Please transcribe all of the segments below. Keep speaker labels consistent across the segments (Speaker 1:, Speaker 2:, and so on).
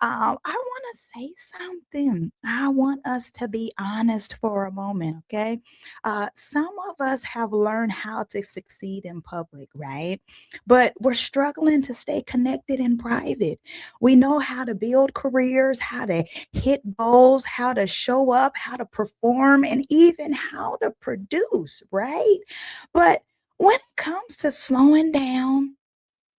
Speaker 1: I want to say something. I want us to be honest for a moment, okay? Some of us have learned how to succeed in public, right? But we're struggling to stay connected in private. We know how to build careers, how to hit goals, how to show up, how to perform, and even how to produce, right? But when it comes to slowing down,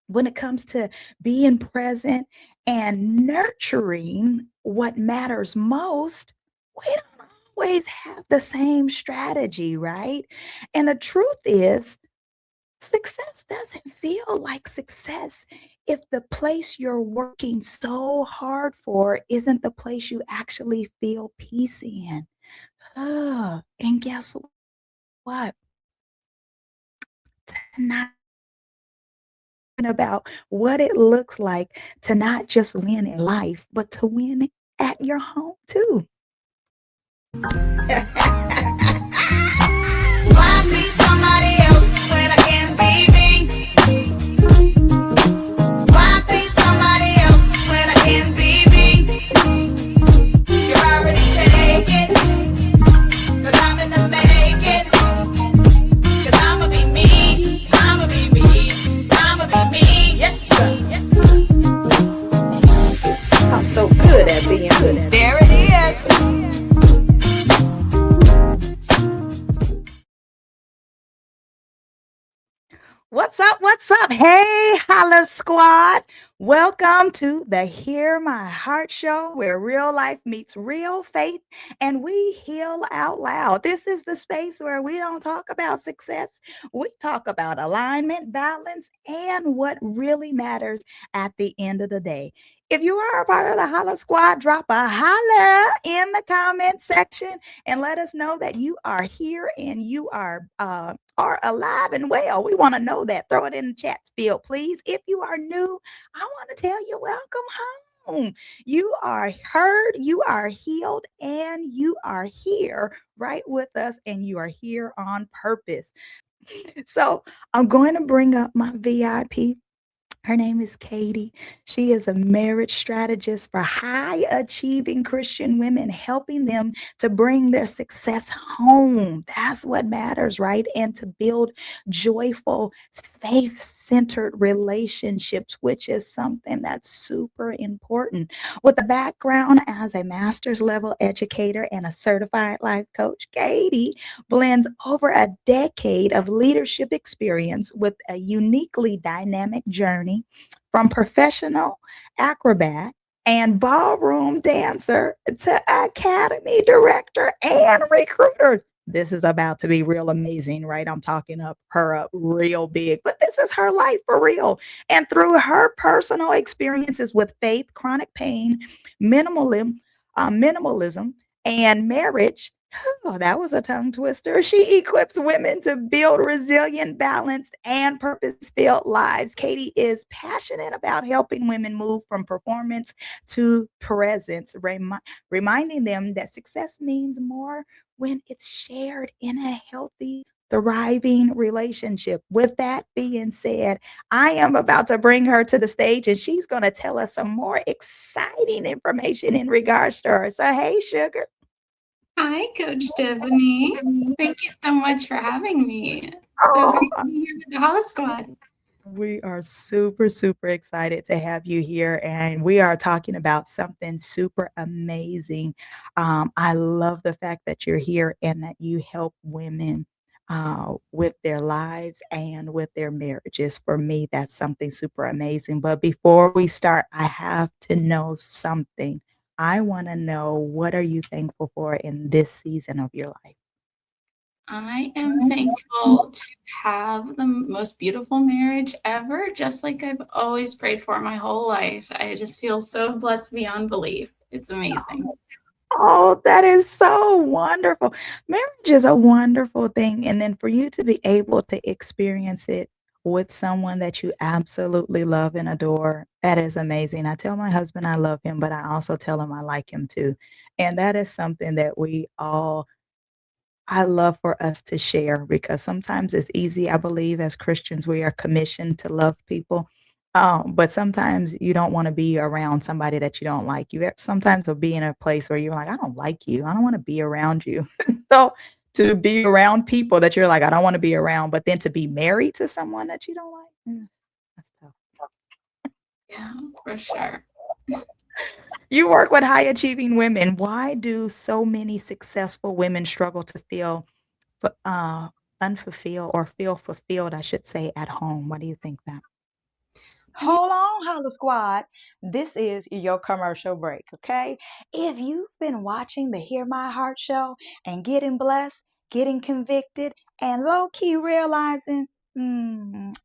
Speaker 1: when it comes to being present and nurturing what matters most, we don't always have the same strategy, right? And the truth is, success doesn't feel like success if the place you're working so hard for isn't the place you actually feel peace in. And guess what? Tonight, about what it looks like to not just win in life, but to win at your home too.
Speaker 2: Why be somebody else when I can be me? Why be somebody else when I can be me? You're already taken, cause I'm in the making. Cause I'ma be me, I'ma be me, I'ma be me. Yes, sir. Yes, sir.
Speaker 1: I'm so good at being good.
Speaker 2: There it is.
Speaker 1: What's up? What's up? Hey, Holla Squad. Welcome to the Hear My Heart Show, where real life meets real faith and we heal out loud. This is the space where we don't talk about success, we talk about alignment, balance, and what really matters at the end of the day. If you are a part of the Holla Squad, drop a holla in the comment section and let us know that you are here and you are alive and well. We want to know that. Throw it in the chat field, please. If you are new, I want to tell you welcome home. You are heard, you are healed, and you are here right with us, and you are here on purpose. So I'm going to bring up my VIP. Her name is Katie. She is a marriage strategist for high achieving Christian women, helping them to bring their success home. That's what matters, right? And to build joyful, faith centered relationships, which is something that's super important. With a background as a master's level educator and a certified life coach, Katie blends over a decade of leadership experience with a uniquely dynamic journey from professional acrobat and ballroom dancer to academy director and recruiter. This is about to be real amazing, right? I'm talking up her up real big, but this is her life for real. And through her personal experiences with faith, chronic pain, minimalism, minimalism, and marriage, oh, that was a tongue twister. She equips women to build resilient, balanced, and purpose filled lives. Katie is passionate about helping women move from performance to presence, reminding them that success means more when it's shared in a healthy, thriving relationship. With that being said, I am about to bring her to the stage and she's going to tell us some more exciting information in regards to her. So, hey, sugar.
Speaker 3: Hi, Coach Tiffany. Thank you so much for having me. So
Speaker 1: Oh,
Speaker 3: great to be here with the Hollow Squad.
Speaker 1: we are super, super excited to have you here, and we are talking about something super amazing. I love the fact that you're here and that you help women with their lives and with their marriages. For me, that's something super amazing. But before we start, I have to know something. I want to know, what are you thankful for in this season of your life?
Speaker 3: I am thankful to have the most beautiful marriage ever, just like I've always prayed for my whole life. I just feel so blessed beyond belief. It's amazing.
Speaker 1: Oh, that is so wonderful. Marriage is a wonderful thing. And then for you to be able to experience it with someone that you absolutely love and adore, that is amazing. I tell my husband I love him, but I also tell him I like him too. And that is something that I love for us to share, because sometimes it's easy. I believe as Christians, we are commissioned to love people. But sometimes you don't wanna be around somebody that you don't like. You sometimes will be in a place where you're like, "I don't like you. I don't wanna be around you." So, to be around people that you're like, "I don't wanna be around," but then to be married to someone that you don't like, that's tough.
Speaker 3: Yeah, for sure.
Speaker 1: You work with high achieving women. Why do so many successful women struggle to feel unfulfilled or feel fulfilled, I should say, at home? Why do you think that?
Speaker 3: I mean,
Speaker 1: Hold on, Holla Squad. This is your commercial break, okay? If you've been watching the Hear My Heart show and getting blessed, getting convicted, and low key realizing,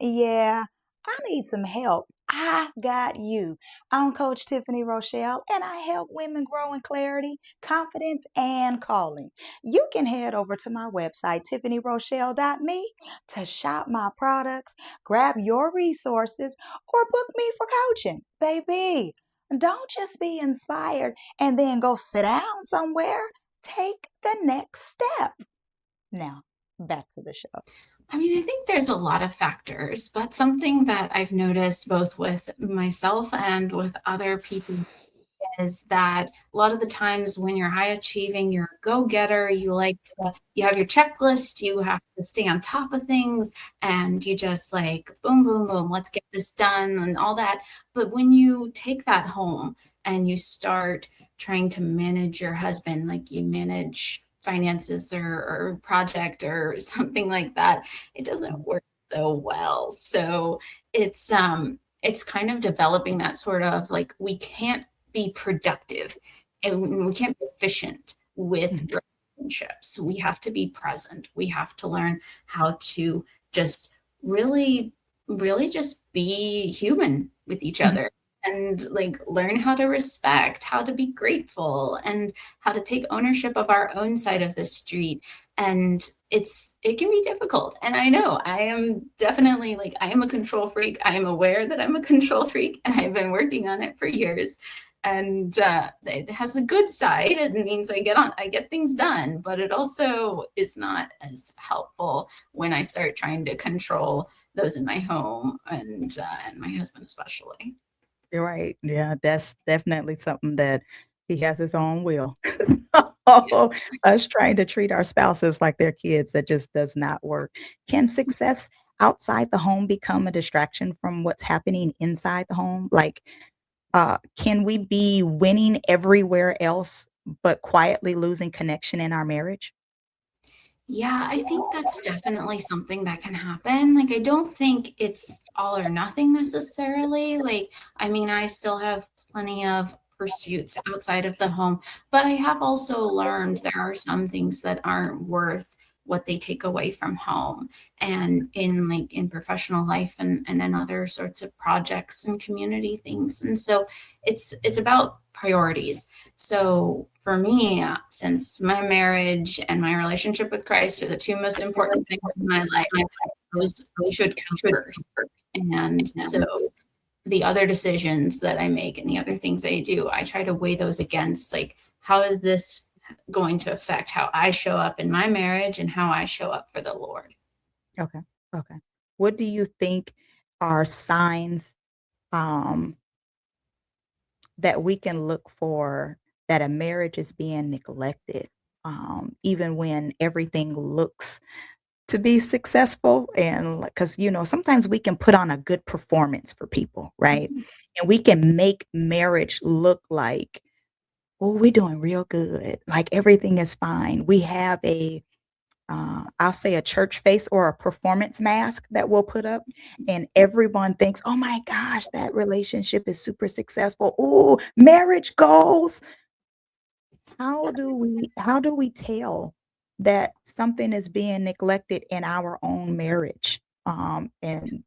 Speaker 1: yeah, I need some help. I got you. I'm Coach Tiffany Rochelle, and I help women grow in clarity, confidence, and calling. You can head over to my website, tiffanyrochelle.me, to shop my products, grab your resources, or book me for coaching. Baby, don't just be inspired and then go sit down somewhere. Take the next step. Now, back to the show.
Speaker 3: I think there's a lot of factors, but something that I've noticed both with myself and with other people is that a lot of the times when you're high achieving, you're a go-getter, you have your checklist, you have to stay on top of things, and you just like boom, boom, boom, let's get this done and all that. But when you take that home and you start trying to manage your husband, like you manage finances or project or something like that, it doesn't work so well. So it's kind of developing that sort of like we can't be productive and we can't be efficient with
Speaker 1: Mhm,
Speaker 3: relationships. We have to be present. We have to learn how to just really, really just be human with each
Speaker 1: mhm,
Speaker 3: other and like learn how to respect, how to be grateful, and how to take ownership of our own side of the street. And it can be difficult. And I know I am definitely like I am a control freak. I am aware that I'm a control freak and I've been working on it for years. And it has a good side. It means I get things done, but it also is not as helpful when I start trying to control those in my home and my husband especially.
Speaker 1: you're right. Yeah, that's definitely something that he has his own will.
Speaker 3: Yeah.
Speaker 1: Oh, us trying to treat our spouses like they're kids, that just does not work. Can success outside the home become a distraction from what's happening inside the home? Like, can we be winning everywhere else, but quietly losing connection in our marriage?
Speaker 3: Yeah, I think that's definitely something that can happen. Like, I don't think it's all or nothing necessarily. I still have plenty of pursuits outside of the home, but I have also learned there are some things that aren't worth what they take away from home and in professional life and in other sorts of projects and community things. And so it's about priorities. So for me, since my marriage and my relationship with Christ are the two most important things in my life, those should come first. And so the other decisions that I make and the other things I do, I try to weigh those against like, how is this going to affect how I show up in my marriage and how I show up for the Lord?
Speaker 1: Okay. Okay. What do you think are signs um, that we can look for that a marriage is being neglected, even when everything looks to be successful? And because, sometimes we can put on a good performance for people, right? And we can make marriage look like, oh, we're doing real good. Like everything is fine. We have I'll say a church face or a performance mask that we'll put up, and everyone thinks, "Oh my gosh, that relationship is super successful. Oh, marriage goals." How do we tell that something is being neglected in our own marriage? And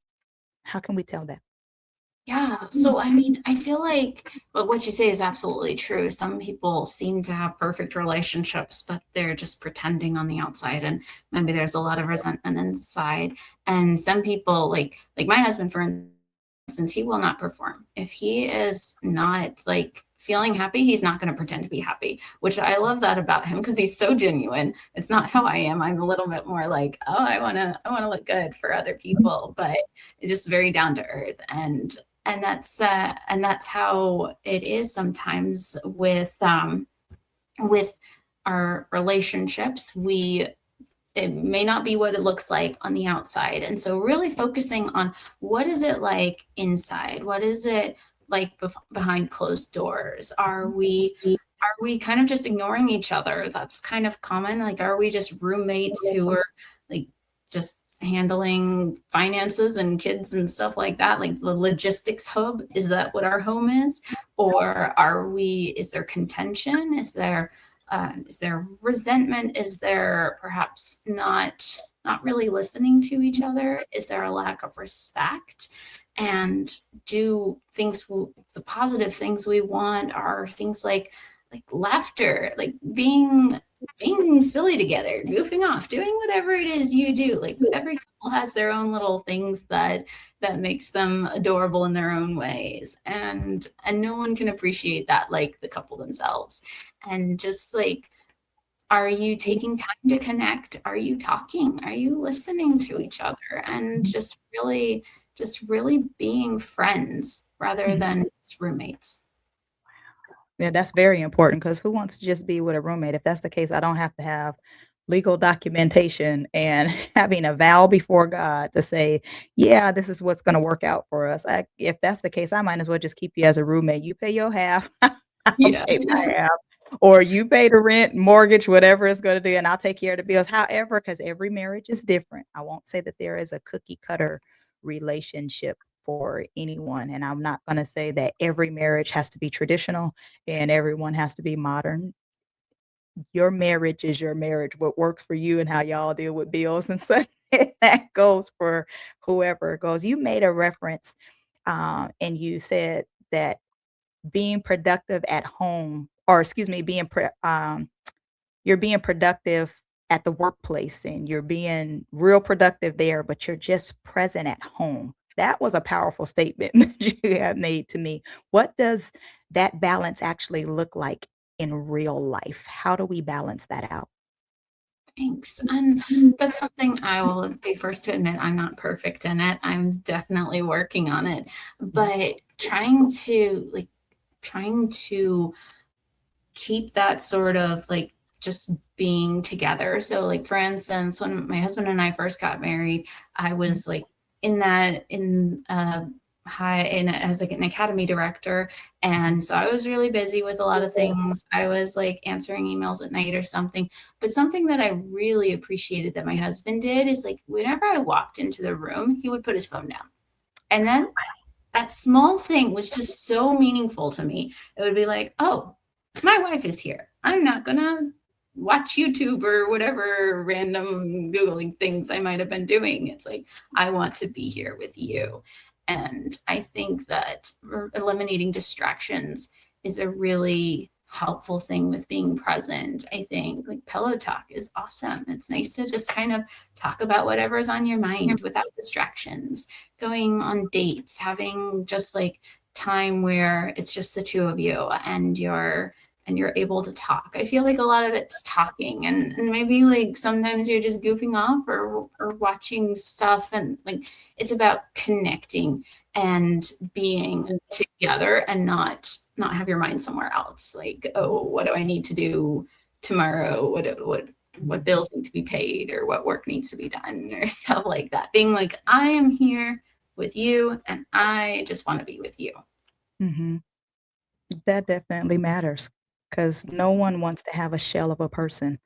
Speaker 1: how can we tell that?
Speaker 3: Yeah. I feel like what you say is absolutely true. Some people seem to have perfect relationships, but they're just pretending on the outside, and maybe there's a lot of resentment inside. And some people, like my husband, for instance, he will not perform. If he is not like feeling happy, he's not going to pretend to be happy, which I love that about him because he's so genuine. It's not how I am. I'm a little bit more like, oh, I want to look good for other people, but it's just very down to earth. And And that's how it is sometimes with our relationships. It may not be what it looks like on the outside. And so really focusing on what is it like inside? What is it like behind closed doors? Are we kind of just ignoring each other? That's kind of common. Like, are we just roommates who are like just handling finances and kids and stuff like that? Like the logistics hub, is that what our home is? Or is there contention? Is there resentment? Is there perhaps not really listening to each other? Is there a lack of respect? And do things, the positive things we want are things like laughter, like being silly together, goofing off, doing whatever it is you do. Like every couple has their own little things that makes them adorable in their own ways. And no one can appreciate that like the couple themselves. And just like, are you taking time to connect? Are you talking? Are you listening to each other? And just really being friends rather than just roommates.
Speaker 1: Yeah, that's very important because who wants to just be with a roommate? If that's the case, I don't have to have legal documentation and having a vow before God to say, yeah, this is what's going to work out for us. If that's the case, I might as well just keep you as a roommate. You pay your half, I'll
Speaker 3: Yeah.
Speaker 1: pay my half, or you pay the rent, mortgage, whatever it's going to do, and I'll take care of the bills. However, because every marriage is different, I won't say that there is a cookie cutter relationship for anyone. And I'm not going to say that every marriage has to be traditional and everyone has to be modern. Your marriage is your marriage. What works for you and how y'all deal with bills and such, that goes for whoever goes. You made a reference and you said that being productive at home, or excuse me, you're being productive at the workplace and you're being real productive there, but you're just present at home. That was a powerful statement that you have made to me. What does that balance actually look like in real life? How do we balance that out?
Speaker 3: Thanks. And that's something I will be first to admit I'm not perfect in it. I'm definitely working on it. But trying to keep that sort of like just being together. So like for instance, when my husband and I first got married, I was like in that in high in as like an academy director, and so I was really busy with a lot of things. I was like answering emails at night or something. But something that I really appreciated that my husband did is like whenever I walked into the room, he would put his phone down. And then that small thing was just so meaningful to me. It would be like, oh, my wife is here. I'm not gonna watch YouTube or whatever random Googling things I might have been doing. It's like, I want to be here with you. And I think that eliminating distractions is a really helpful thing with being present. I think like pillow talk is awesome. It's nice to just kind of talk about whatever's on your mind without distractions, going on dates, having just like time where it's just the two of you and you're able to talk. I feel like a lot of it's talking and maybe like sometimes you're just goofing off or watching stuff, and like it's about connecting and being together and not have your mind somewhere else. Like, oh, what do I need to do tomorrow? What bills need to be paid or what work needs to be done or stuff like that. Being like, I am here with you and I just want to be with you.
Speaker 1: Hmm. That definitely matters because no one wants to have a shell of a person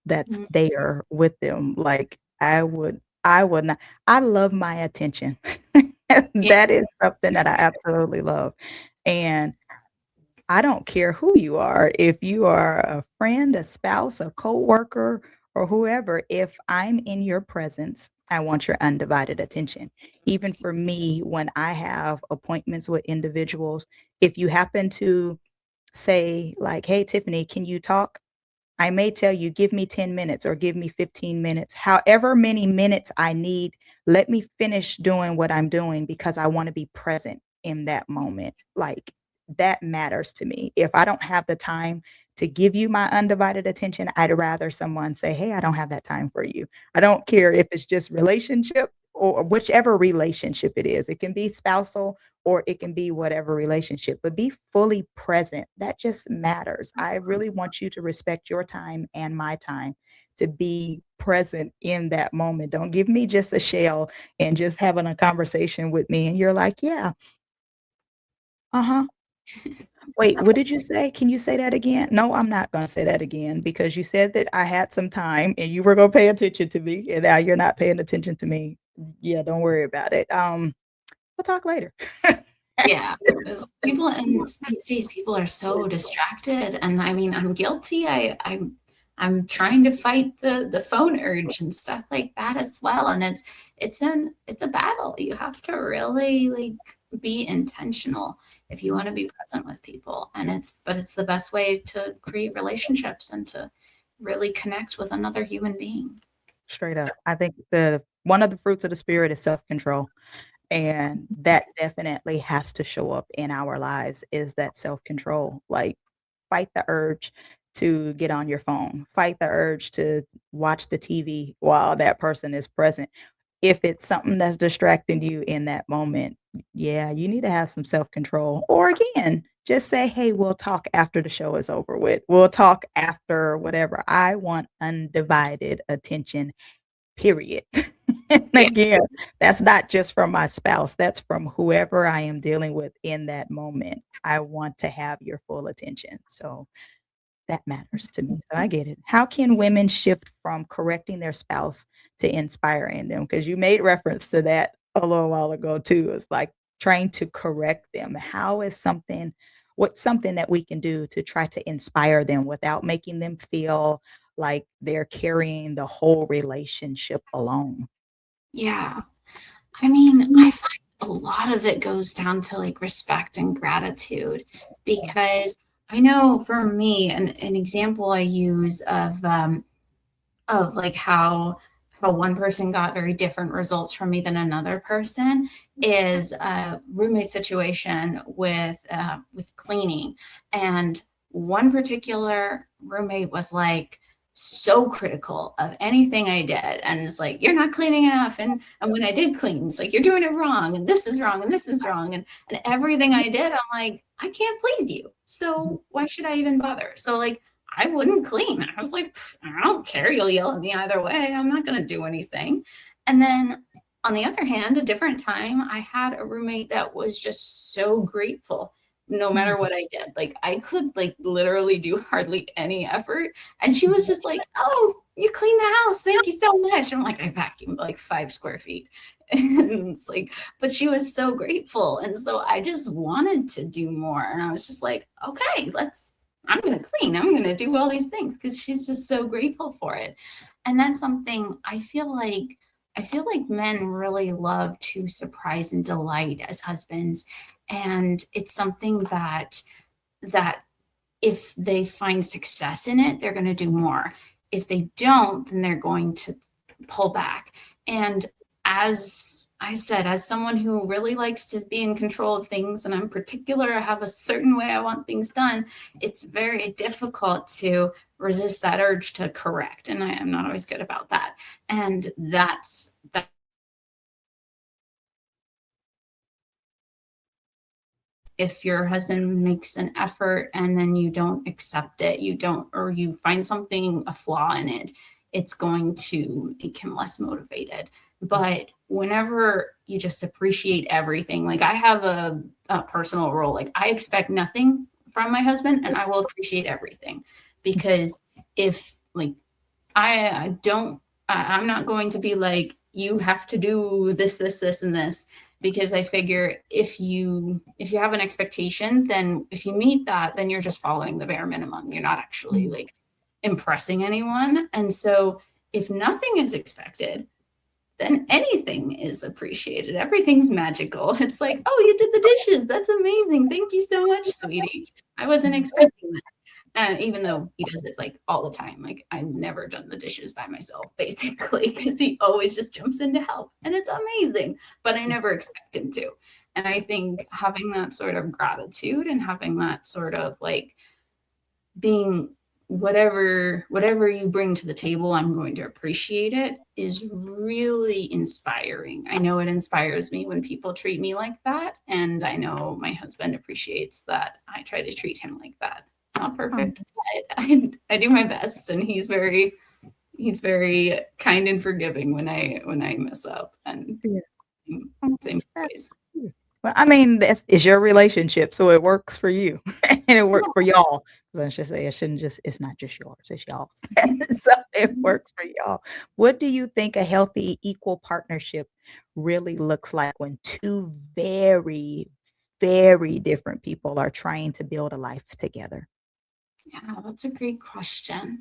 Speaker 1: that's
Speaker 3: Mhm.
Speaker 1: there with them. Like I would not. I love my attention.
Speaker 3: Yeah.
Speaker 1: That is something that I absolutely love. And I don't care who you are, if you are a friend, a spouse, a coworker, or whoever, if I'm in your presence, I want your undivided attention. Even for me, when I have appointments with individuals, if you happen to say, like, hey, Tiffany, can you talk? I may tell you, give me 10 minutes or give me 15 minutes. However many minutes I need, let me finish doing what I'm doing because I want to be present in that moment. Like that matters to me. If I don't have the time to give you my undivided attention, I'd rather someone say, hey, I don't have that time for you. I don't care if it's just relationship or whichever relationship it is. It can be spousal or it can be whatever relationship, but be fully present. That just matters. I really want you to respect your time and my time to be present in that moment. Don't give me just a shell and just having a conversation with me and you're like, "Yeah, uh-huh." Wait, what did you say? Can you say that again? No, I'm not gonna say that again because you said that I had some time and you were gonna pay attention to me, and now you're not paying attention to me. Yeah, don't worry about it. We'll talk later.
Speaker 3: Yeah, because people and these days, people are so distracted, and I mean, I'm guilty. I'm trying to fight the phone urge and stuff like that as well, and it's a battle. You have to really like be intentional if you want to be present with people, and it's the best way to create relationships and to really connect with another human being.
Speaker 1: Straight up. I think the one of the fruits of the spirit is self-control. And that definitely has to show up in our lives is that self-control. Like, fight the urge to get on your phone, fight the urge to watch the TV while that person is present. If it's something that's distracting you in that moment, yeah, you need to have some self-control. Or again, just say, "Hey, we'll talk after the show is over with. We'll talk after whatever. I want undivided attention, period." And
Speaker 3: Yeah.
Speaker 1: again, that's not just from my spouse, that's from whoever I am dealing with in that moment. I want to have your full attention. So that matters to me. So I get it. How can women shift from correcting their spouse to inspiring them? Because you made reference to that a little while ago too. It's like trying to correct them. How is something what's something that we can do to try to inspire them without making them feel like they're carrying the whole relationship alone?
Speaker 3: Yeah. I mean, I find a lot of it goes down to like respect and gratitude because I know for me, an example I use of like how one person got very different results from me than another person is a roommate situation with cleaning, and one particular roommate was like so critical of anything I did, and it's like you're not cleaning enough, and when I did clean, it's like you're doing it wrong, and this is wrong, and this is wrong, and everything I did, I'm like I can't please you, so why should I even bother? So like I wouldn't clean. I was like, I don't care. You'll yell at me either way. I'm not going to do anything. And then on the other hand, a different time, I had a roommate that was just so grateful no matter
Speaker 1: Mhm.
Speaker 3: what I did. Like I could like literally do hardly any effort. And she was just like, oh, you cleaned the house. Thank you so much. I'm like, I vacuumed like 5 square feet. And it's like, but she was so grateful. And so I just wanted to do more. And I was just like, okay, I'm going to clean. I'm going to do all these things because she's just so grateful for it. And that's something I feel like men really love to surprise and delight as husbands. And it's something that if they find success in it, they're going to do more. If they don't, then they're going to pull back. And as I said, as someone who really likes to be in control of things and I'm particular, I have a certain way I want things done, it's very difficult to resist that urge to correct. And I am not always good about that. And that if your husband makes an effort and then you don't accept it, you don't, or you find something, a flaw in it, it's going to make him less motivated. But whenever you just appreciate everything, like I have a personal rule, like I expect nothing from my husband and I will appreciate everything because if like I don't, I'm not going to be like, you have to do this, and this, because I figure if you have an expectation, then if you meet that, then you're just following the bare minimum. You're not actually like impressing anyone. And so if nothing is expected, then anything is appreciated. Everything's magical. It's like, oh, you did the dishes. That's amazing. Thank you so much, sweetie. I wasn't expecting that. Even though he does it like all the time, like I've never done the dishes by myself, basically, because he always just jumps in to help, and it's amazing. But I never expect him to, and I think having that sort of gratitude and having that sort of like being whatever you bring to the table, I'm going to appreciate it, is really inspiring. I know it inspires me when people treat me like that, and I know my husband appreciates that I try to treat him like that. Not
Speaker 1: Oh,
Speaker 3: perfect, but I do my best, and he's very kind and forgiving when I mess up, and
Speaker 1: yeah.
Speaker 3: same,
Speaker 1: Oh,
Speaker 3: same
Speaker 1: that's
Speaker 3: ways.
Speaker 1: cute. Well, I mean, that's it's your relationship, so it works for you, and it works for y'all. 'Cause I should say it shouldn't just it's not just yours, it's y'all's. So it works for y'all. What do you think a healthy equal partnership really looks like when two very, very different people are trying to build a life together?
Speaker 3: Yeah, that's a great question.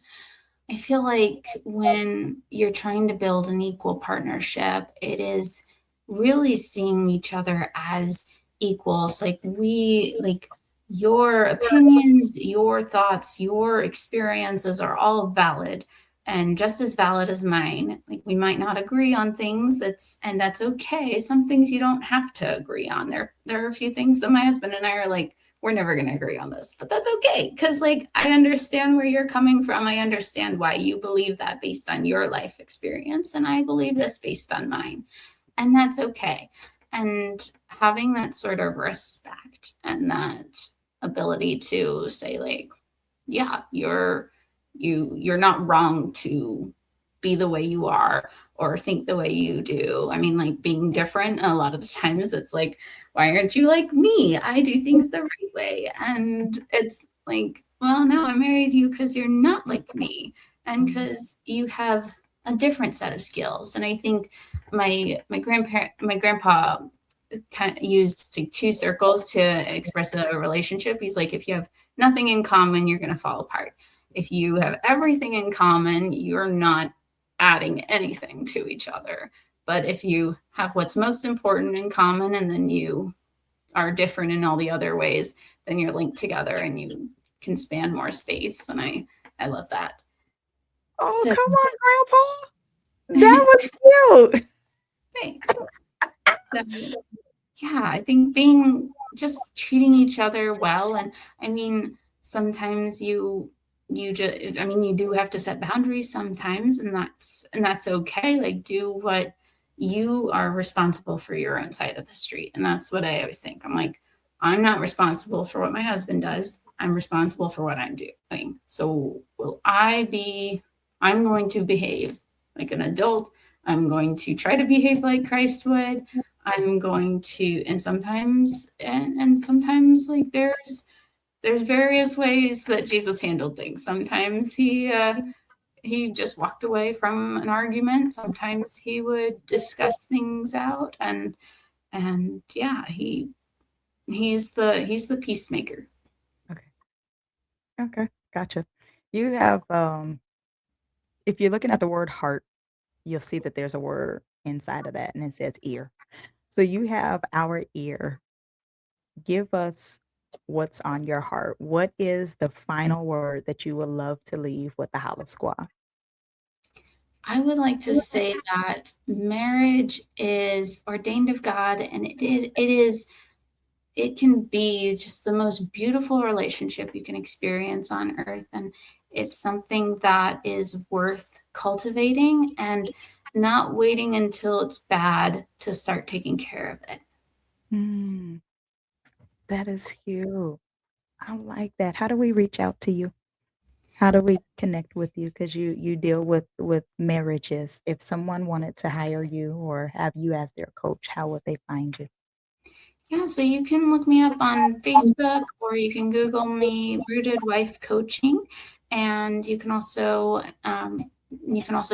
Speaker 3: I feel like when you're trying to build an equal partnership, it is really seeing each other as equals. Like your opinions, your thoughts, your experiences are all valid and just as valid as mine. Like we might not agree on things, that's okay. Some things you don't have to agree on. There are a few things that my husband and I are like, we're never going to agree on this, but that's okay. Cause like, I understand where you're coming from. I understand why you believe that based on your life experience. And I believe this based on mine. And that's okay. And having that sort of respect and that ability to say like, yeah, you're not wrong to be the way you are or think the way you do. I mean, like being different, a lot of the times it's like, why aren't you like me? I do things the right way. And it's like, well, no, I married you because you're not like me and because you have a different set of skills. And I think my grandpa kind of used like two circles to express a relationship. He's like, if you have nothing in common, you're going to fall apart. If you have everything in common, you're not adding anything to each other. But if you have what's most important in common and then you are different in all the other ways, then you're linked together and you can span more space. And I love that.
Speaker 1: Oh,
Speaker 3: So
Speaker 1: come on, Grandpa. That was cute.
Speaker 3: thanks. So yeah, I think being just treating each other well. And I mean, sometimes you just I mean you do have to set boundaries sometimes, and that's okay. Like do what you are responsible for your own side of the street. And that's what I always think. I'm like, I'm not responsible for what my husband does. I'm responsible for what I'm doing. So I'm going to behave like an adult. I'm going to try to behave like Christ would. I'm going to, and sometimes like there's various ways that Jesus handled things. Sometimes he just walked away from an argument. Sometimes he would discuss things out, and yeah, he's the peacemaker.
Speaker 1: Okay. Okay. Gotcha. You have if you're looking at the word heart, you'll see that there's a word inside of that and it says ear. So you have our ear. Give us what's on your heart. What is the final word that you would love to leave with the Holla Squad?
Speaker 3: I would like to say that marriage is ordained of God, and it can be just the most beautiful relationship you can experience on earth. And it's something that is worth cultivating and not waiting until it's bad to start taking care of it.
Speaker 1: Mm, that is huge. I like that. How do we reach out to you? How do we connect with you? Because you deal with marriages. If someone wanted to hire you or have you as their coach, how would they find you?
Speaker 3: Yeah, so you can look me up on Facebook or you can Google me, Rooted Wife Coaching, and you can also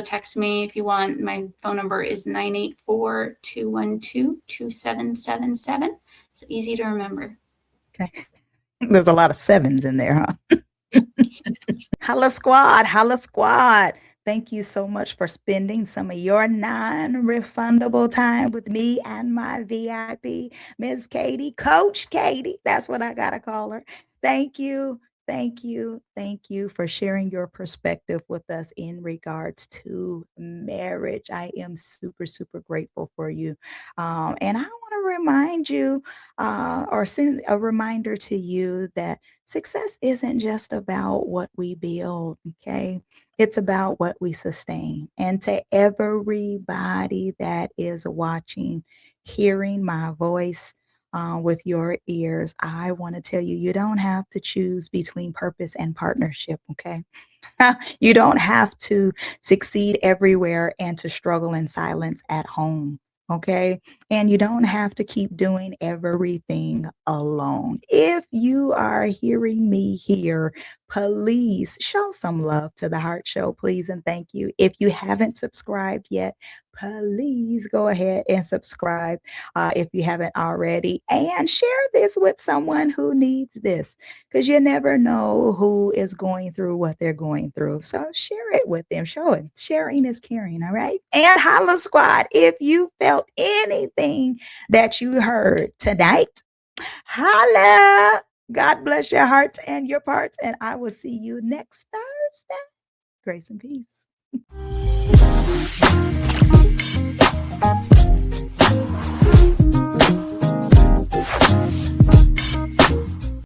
Speaker 3: text me if you want. My phone number is 984-212-2777. It's easy to remember.
Speaker 1: Okay. There's a lot of sevens in there, huh? Holla Squad, Holla Squad. Thank you so much for spending some of your non-refundable time with me and my VIP, Miss Katie, Coach Katie. That's what I gotta call her. Thank you. Thank you. Thank you for sharing your perspective with us in regards to marriage. I am super, super grateful for you. And I want to remind you or send a reminder to you that Success isn't just about what we build, okay? It's about what we sustain. And to everybody that is watching, hearing my voice with your ears, I want to tell you, you don't have to choose between purpose and partnership, okay? You don't have to succeed everywhere and to struggle in silence at home. Okay. And you don't have to keep doing everything alone. If you are hearing me here, please show some love to the Heart Show, please. And thank you. If you haven't subscribed yet, please go ahead and subscribe if you haven't already. And share this with someone who needs this because you never know who is going through what they're going through. So share it with them. Show it. Sharing is caring. All right. And Holla Squad, if you felt anything that you heard tonight, holla. God bless your hearts and your parts. And I will see you next Thursday. Grace and peace.